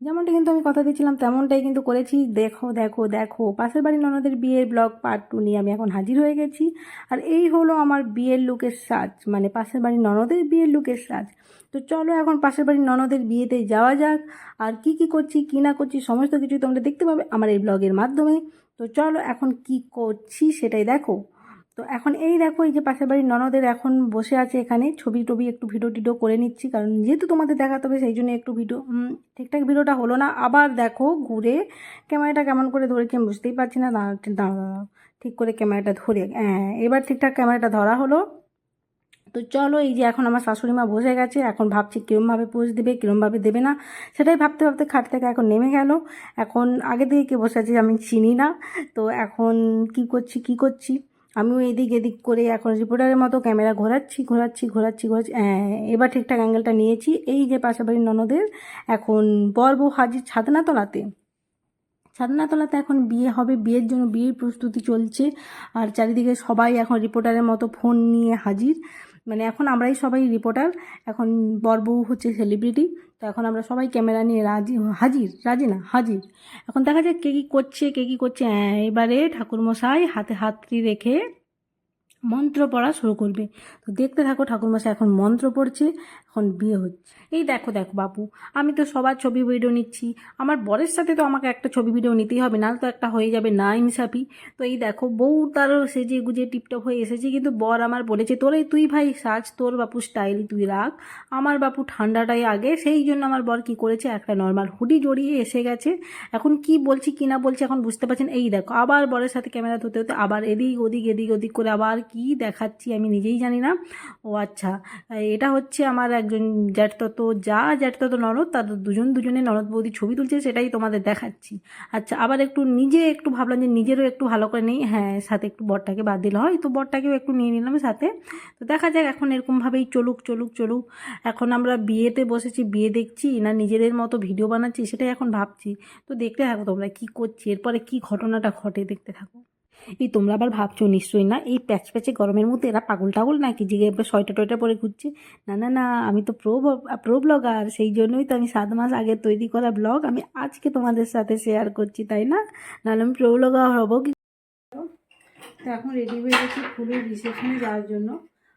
যেমনটা কিন্তু আমি কথা দিয়েছিলাম তেমনটাই কিন্তু করেছি। দেখো দেখো দেখো, পাশের বাড়ির ননদের বিয়ের ব্লগ পার্ট 2 নিয়ে আমি এখন হাজির হয়ে গেছি। আর এই হলো আমার বিয়ের লুকের সাজ, মানে পাশের বাড়ির ননদের বিয়ের লুকের সাজ। তো চলো এখন পাশের বাড়ির ননদের বিয়েতে যাওয়া যাক। আর কি কি করছি কি না করছি সমস্ত কিছু তোমরা দেখতে পাবে আমার এই ব্লগের মাধ্যমে। তো চলো এখন কি করছি সেটাই দেখো। তো এখন এই দেখো, এই যে পাশের বাড়ির ননদের এখন বসে আছে এখানে, ছবি টবি একটু ভিডিও টিডিও করে নিচ্ছি, কারণ যেহেতু তোমাদের দেখাতে হবে সেই জন্য একটু ভিডিও ঠিকঠাক ভিডিওটা হলো না। আবার দেখো ঘুরে ক্যামেরাটা কেমন করে ধরেছি আমি বুঝতেই পারছি না। দাঁড়াও, ঠিক করে ক্যামেরাটা ধরে, হ্যাঁ এবার ঠিকঠাক ক্যামেরাটা ধরা হলো। তো চলো, এই যে এখন আমার শাশুড়ি মা বসে গেছে, এখন ভাবছি কীরমভাবে পোজ দেবে কীরমভাবে দেবে না, সেটাই ভাবতে ভাবতে খাট থেকে এখন নেমে গেল। এখন আগে থেকে কে বসে আছে আমি চিনি না। তো এখন কি করছি আমিও এদিক এদিক করে এখন রিপোর্টারের মতো ক্যামেরা ঘোরাচ্ছি। হ্যাঁ এবার ঠিকঠাক অ্যাঙ্গেলটা নিয়েছি। এই যে পাশাপাশি ননদের এখন বর বউ হাজির ছাদনাতলাতে এখন বিয়ে হবে, বিয়ের জন্য বিয়ের প্রস্তুতি চলছে। আর চারিদিকে সবাই এখন রিপোর্টারের মতো ফোন নিয়ে হাজির, মানে এখন আমরাই সবাই রিপোর্টার। এখন বর বউ হচ্ছে সেলিব্রিটি। তো এখন আমরা সবাই ক্যামেরা নিয়ে হাজির। এখন দেখা যাক কে কী করছে। হ্যাঁ এবারে ঠাকুরমশাই হাতে হাতটি রেখে মন্ত্র পড়া শুরু করবে। তো দেখতে থাকো, ঠাকুরমশাই এখন মন্ত্র পড়ছে, এখন বিয়ে হচ্ছে। এই দেখো দেখো বাবু, আমি তো সবার ছবি ভিডিও নিচ্ছি, আমার বরের সাথে তো আমাকে একটা ছবি ভিডিও নিতেই হবে, নাহলে তো একটা হয়ে যাবে না ইনসাফি। তো এই দেখো বউ তারও সেজে গুজে টিপটপ হয়ে এসেছে, কিন্তু বর আমার বলেছে তুই ভাই সাজ, তোর বাপু স্টাইল তুই রাখ, আমার বাপু ঠান্ডাটাই আগে। সেই জন্য আমার বর কি করেছে, একটা নর্মাল হুডি জড়িয়ে এসে গেছে। এখন কি বলছি কি না বলছি এখন বুঝতে পারছেন। এই দেখো আবার বরের সাথে ক্যামেরা ধরতে হতে আবার এদিক ওদিক করে আবার কি দেখাচ্ছি আমি নিজেই জানি না। ও আচ্ছা, এটা হচ্ছে আমার একজন জ্যাঠতো ননদ, তার দুজনে ননদ বৌদি ছবি তুলছে, সেটাই তোমাদের দেখাচ্ছি। আচ্ছা আবার নিজে একটু ভাবলাম যে নিজেরও একটু ভালো করে নেই, হ্যাঁ সাথে একটু বরটাকে বাদ দিলে হয়, তো বরটাকেও একটু নিয়ে নিলাম সাথে। তো দেখা যাক এখন এরকমভাবেই চলুক। এখন আমরা বিয়েতে বসেছি, বিয়ে দেখছি না নিজেদের মতো ভিডিও বানাচ্ছি সেটাই এখন ভাবছি। তো দেখতে থাকো তোমরা কি করছি, এরপরে কি ঘটনাটা ঘটে দেখতে থাকো। এই তোমরা আবার ভাবছো নিশ্চয়ই না এই প্যাচে গরমের মধ্যে এরা পাগল টাগল নাকি যে সোয়েটার টোয়েটার পরে ঘুরছে। না, আমি তো প্রো ব্লগার, সেই জন্যই তো আমি 7 মাস আগে তৈরি করা ব্লগ আমি আজকে তোমাদের সাথে শেয়ার করছি, তাই না? নাহলে আমি প্রো ব্লগার হবো কি? তো এখন রেডি হয়ে গেছি ফুলের রিসেপশনে যাওয়ার জন্য।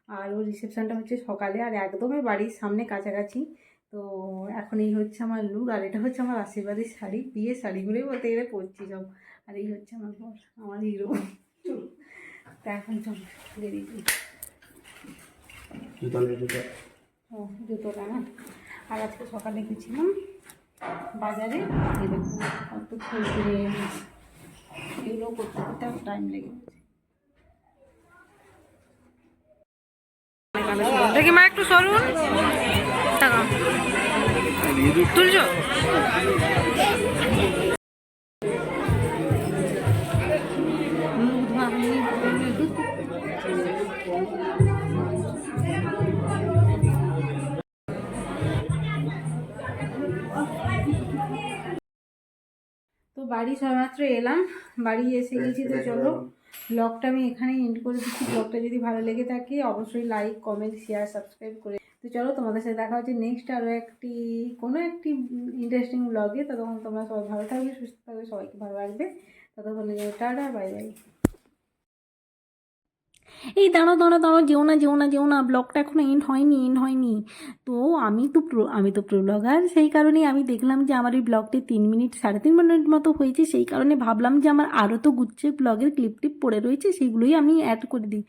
আর ওর রিসেপশানটা হচ্ছে সকালে, আর একদমই বাড়ির সামনে কাছাকাছি। তো এখন এই হচ্ছে আমার লুক, আর এটা হচ্ছে আমার আশীর্বাদের শাড়ি, বিয়ের শাড়িগুলোই বলতে গেলে পরছি সব। আর এই হচ্ছে আমার বর, আমার হিরো। তা এখন চল রেডি করি। ও জুতোটা না, আর আজকে সকালে গেছিলাম বাজারে, এই দেখো কত ফুল কিনে এনেছি। এগুলো করতে করতে টাইম লেগে গেছে। দেখি মা একটু সরুন, টাকা তুলছো। তো বাড়ি সবেমাত্র এলাম, বাড়ি এসে গেছি। তো চলো ব্লগটা আমি এখানেই এন্ড করে দিচ্ছি। ব্লগটা যদি ভালো লেগে থাকে অবশ্যই লাইক কমেন্ট শেয়ার সাবস্ক্রাইব করে। তো চলো তোমাদের সাথে দেখা হচ্ছে নেক্সট আরও কোনো একটি ইন্টারেস্টিং ব্লগে। ততক্ষণ তোমরা সবাই ভালো থাকবে, সুস্থ থাকবে, সবাইকে ভালো রাখবে। ততক্ষণ টাটা, বাই বাই। এই দাঁড়াও, যেও না, ব্লগটা এখনো এন্ড হয়নি। তো আমি তো প্রো ব্লগার, সেই কারণেই আমি দেখলাম যে আমার এই ব্লগটি 3 মিনিট 3.5 মিনিট মতো হয়েছে, সেই কারণে ভাবলাম যে আমার আরও তো গুচ্ছে ব্লগের ক্লিপ পড়ে রয়েছে, সেইগুলোই আমি অ্যাড করে দিই।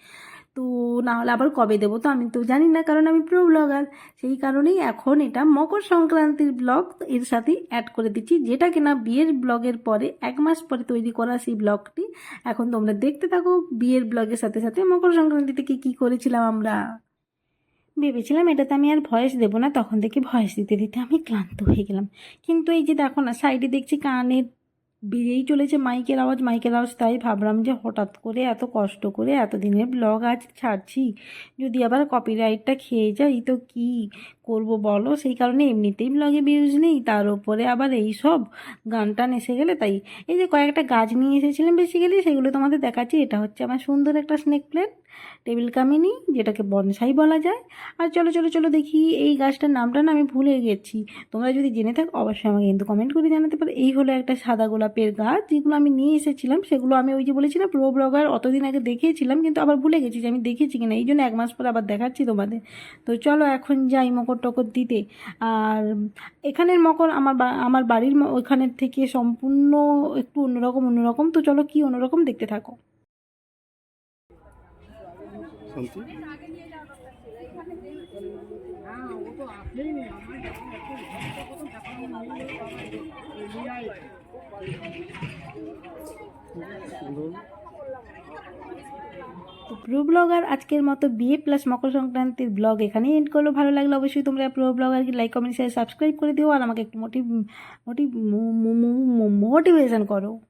তো না হলে আবার কবে দেবো তো আমি তো জানি না, কারণ আমি প্রো ব্লগার। সেই কারণেই এখন এটা মকর সংক্রান্তির ব্লগ এর সাথেই অ্যাড করে দিচ্ছি, যেটা কিনা বিয়ের ব্লগের পরে 1 মাস পরে তৈরি করা সেই ব্লগটি। এখন তোমরা দেখতে থাকো বিয়ের ব্লগের সাথে সাথে মকর সংক্রান্তিতে কি করেছিলাম আমরা। ভেবেছিলাম এটাতে আমি আর ভয়েস দেবো না, তখন থেকে ভয়েস দিতে আমি ক্লান্ত হয়ে গেলাম। কিন্তু এই যে দেখো না সাইডে দেখছি কানে বেরিয়েই চলেছে মাইকের আওয়াজ, তাই ভাবলাম যে হঠাৎ করে এত কষ্ট করে এতদিনের ব্লগ আজ ছাড়ছি, যদি আবার কপিরাইটটা খেয়ে যাই তো কি করব বলো, সেই কারণে এমনিতেই ব্লগে ভিউজ নেই, তার উপরে আবার এই সব গান টান এসে গেলে তাই। এই যে কয়েকটা গাছ নিয়ে এসেছিলাম বেসিক্যালি, সেগুলো তোমাদের দেখাচ্ছি। এটা হচ্ছে আমার সুন্দর একটা স্নেক প্ল্যান্ট, টেবিল কামিনী, যেটাকে বনসাই বলা যায়। আর চলো চলো চলো দেখি, এই গাছটার নামটা না আমি ভুলে গেছি, তোমরা যদি জেনে থাকো অবশ্যই আমাকে কিন্তু কমেন্ট করে জানাতে পারো। এই হলো একটা সাদা গোলাপের গাছ, যেগুলো আমি নিয়ে এসেছিলাম, সেগুলো আমি ওই যে বলেছি না প্রো ব্লগার অতদিন আগে দেখিয়েছিলাম, কিন্তু আবার ভুলে গেছি যে আমি দেখেছি কিনা, এই জন্য 1 মাস পরে আবার দেখাচ্ছি তোমাদের। তো চলো এখন যাই মকর টকর দিতে। আর এখানের মকর আমার বাড়ির ওইখানের থেকে সম্পূর্ণ একটু অন্যরকম। তো চলো কি অন্যরকম দেখতে থাকো। তো প্রো ব্লগার আজকের মতো বিয়ে প্লাস মকর সংক্রান্তির ব্লগ এখানেই এন্ড করলো। ভালো লাগলে অবশ্যই তোমরা প্রো ব্লগারকে লাইক কমেন্ট শেয়ার সাবস্ক্রাইব করে দিও, আর আমাকে একটু মোটিভেশন করো।